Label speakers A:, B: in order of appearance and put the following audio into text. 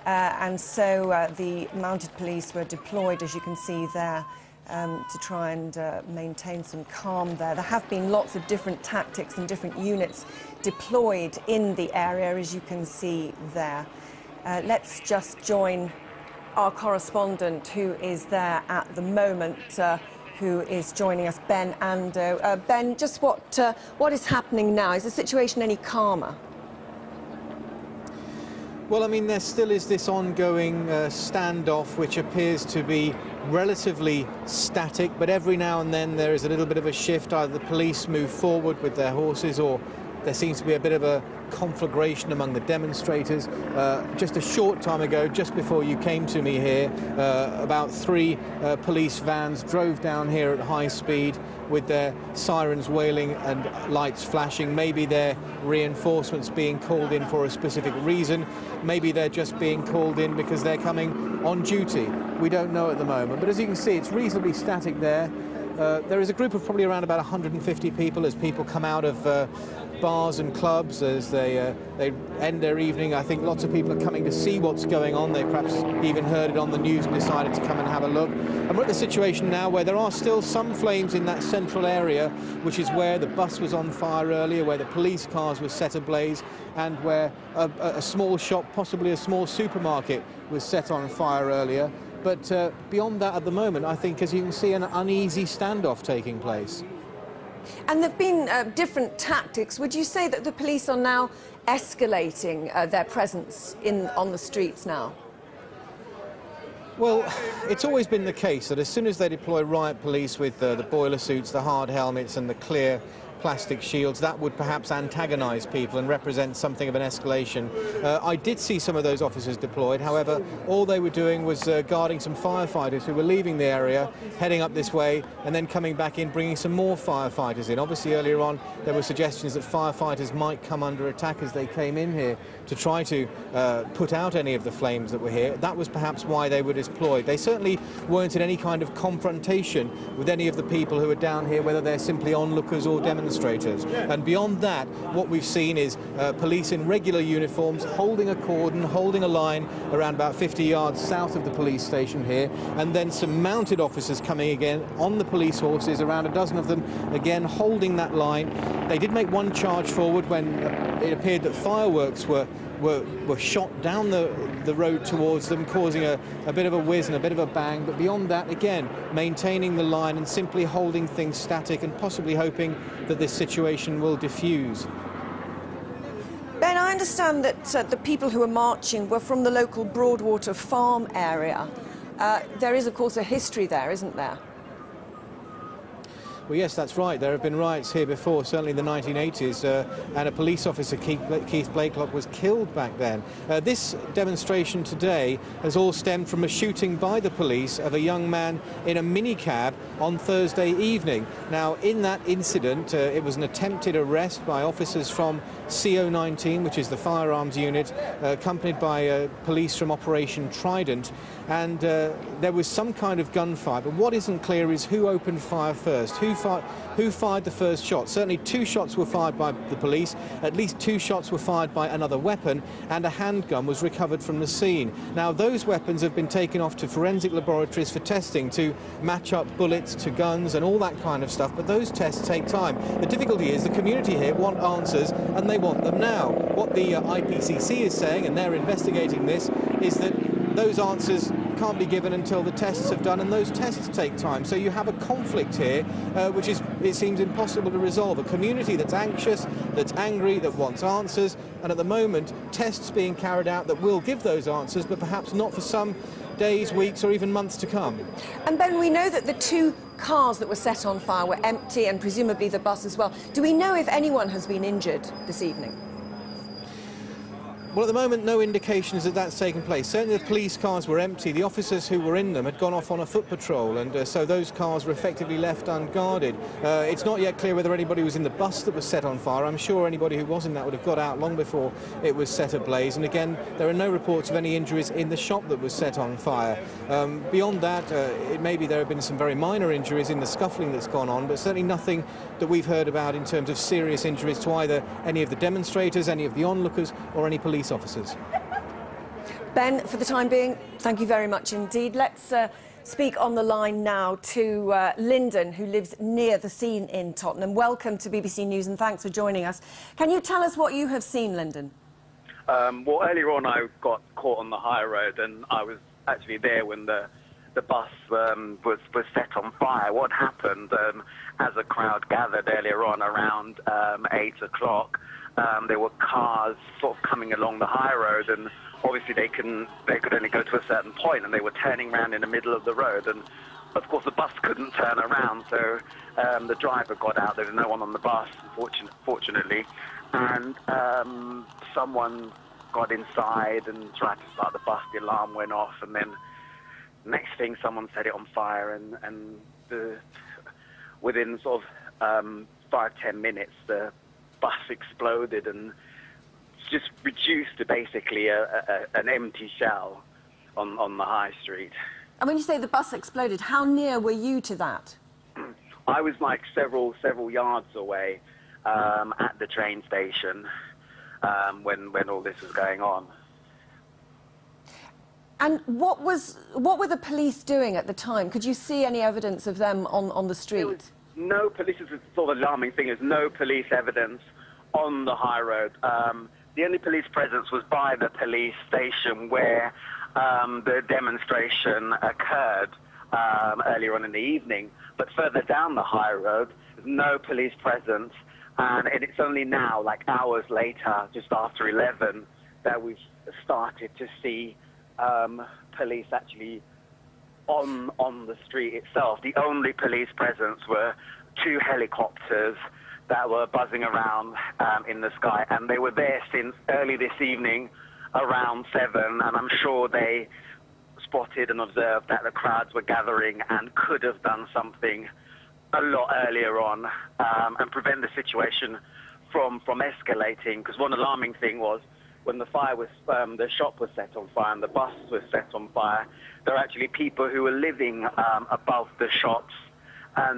A: and so the mounted police were deployed, as you can see there, to try and maintain some calm there. There have been lots of different tactics and different units deployed in the area, as you can see there. Let's just join our correspondent who is there at the moment, who is joining us, Ben Ando. Ben, just what is happening now? Is the situation any calmer?
B: Well, I mean, there still is this ongoing standoff, which appears to be relatively static, but every now and then there is a little bit of a shift. Either the police move forward with their horses, or there seems to be a bit of a conflagration among the demonstrators. Just a short time ago, just before you came to me here, about 3 police vans drove down here at high speed with their sirens wailing and lights flashing. Maybe they're reinforcements being called in for a specific reason. Maybe they're just being called in because they're coming on duty. We don't know at the moment. But as you can see, it's reasonably static there. There is a group of probably around about 150 people as people come out of bars and clubs as they end their evening. I think lots of people are coming to see what's going on. They perhaps even heard it on the news and decided to come and have a look. And we're at the situation now where there are still some flames in that central area, which is where the bus was on fire earlier, where the police cars were set ablaze, and where a small shop, possibly a small supermarket, was set on fire earlier. But beyond that, at the moment, I think, as you can see, an uneasy standoff taking place.
A: And there have been different tactics. Would you say that the police are now escalating their presence on the streets now?
B: Well, it's always been the case that as soon as they deploy riot police with the boiler suits, the hard helmets and the clear plastic shields, that would perhaps antagonise people and represent something of an escalation. I did see some of those officers deployed. However, all they were doing was guarding some firefighters who were leaving the area, heading up this way, and then coming back in, bringing some more firefighters in. Obviously, earlier on, there were suggestions that firefighters might come under attack as they came in here to try to put out any of the flames that were here. That was perhaps why they were deployed. They certainly weren't in any kind of confrontation with any of the people who are down here, whether they're simply onlookers or demonstrators. And beyond that, what we've seen is police in regular uniforms holding a cordon, holding a line around about 50 yards south of the police station here, and then some mounted officers coming again on the police horses, around a dozen of them, again holding that line. They did make one charge forward when it appeared that fireworks were shot down the road towards them, causing a bit of a whiz and a bit of a bang. But beyond that, again, maintaining the line and simply holding things static and possibly hoping that this situation will diffuse.
A: Ben, I understand that the people who were marching were from the local Broadwater farm area. There is, of course, a history there, isn't there?
B: Well, yes, that's right. There have been riots here before, certainly in the 1980s, and a police officer, Keith Blakelock, was killed back then. This demonstration today has all stemmed from a shooting by the police of a young man in a minicab on Thursday evening. Now, in that incident, it was an attempted arrest by officers from CO19, which is the firearms unit, accompanied by police from Operation Trident, and there was some kind of gunfire. But what isn't clear is who opened fire first, who fired the first shot. Certainly 2 shots were fired by the police, at least 2 shots were fired by another weapon, and a handgun was recovered from the scene. Now, those weapons have been taken off to forensic laboratories for testing to match up bullets to guns and all that kind of stuff, but those tests take time. The difficulty is the community here want answers, and they want them now. What the IPCC is saying, and they're investigating this, is that those answers can't be given until the tests have done, and those tests take time. So you have a conflict here, which is, it seems, impossible to resolve. A community that's anxious, that's angry, that wants answers, and at the moment, tests being carried out that will give those answers, but perhaps not for some days, weeks, or even months to come.
A: And Ben, we know that the 2 cars that were set on fire were empty, and presumably the bus as well. Do we know if anyone has been injured this evening?
B: Well, at the moment, no indications that that's taken place. Certainly the police cars were empty. The officers who were in them had gone off on a foot patrol, and so those cars were effectively left unguarded. It's not yet clear whether anybody was in the bus that was set on fire. I'm sure anybody who was in that would have got out long before it was set ablaze. And again, there are no reports of any injuries in the shop that was set on fire. Beyond that, it may be there have been some very minor injuries in the scuffling that's gone on, but certainly nothing that we've heard about in terms of serious injuries to either any of the demonstrators, any of the onlookers, or any police officers.
A: Ben, for the time being, thank you very much indeed. Let's speak on the line now to Lyndon, who lives near the scene in Tottenham. Welcome to BBC News and thanks for joining us. Can you tell us what you have seen, Lyndon?
C: Well, earlier on I got caught on the high road and I was actually there when the bus was set on fire. What happened, as a crowd gathered earlier on around 8 o'clock, there were cars sort of coming along the high road, and obviously they could only go to a certain point, and they were turning around in the middle of the road, and of course the bus couldn't turn around, so the driver got out. There was no one on the bus, fortunately, and someone got inside and tried to start the bus. The alarm went off, and then next thing someone set it on fire, and within sort of 5-10 minutes the bus exploded and just reduced to basically an empty shell on the high street.
A: And when you say the bus exploded, how near were you to that?
C: I was like several yards away at the train station when all this was going on.
A: And what were the police doing at the time? Could you see any evidence of them on the street?
C: No police. Is the sort of alarming thing. There's no police evidence on the high road. The only police presence was by the police station where the demonstration occurred earlier on in the evening. But further down the high road, there's no police presence. And it's only now, like hours later, just after 11, that we've started to see police actually on the street itself. The only police presence were 2 helicopters that were buzzing around in the sky, and they were there since early this evening around 7, and I'm sure they spotted and observed that the crowds were gathering and could have done something a lot earlier on and prevent the situation from escalating. Because one alarming thing was when the fire was, the shop was set on fire and the bus was set on fire, there were actually people who were living above the shops, and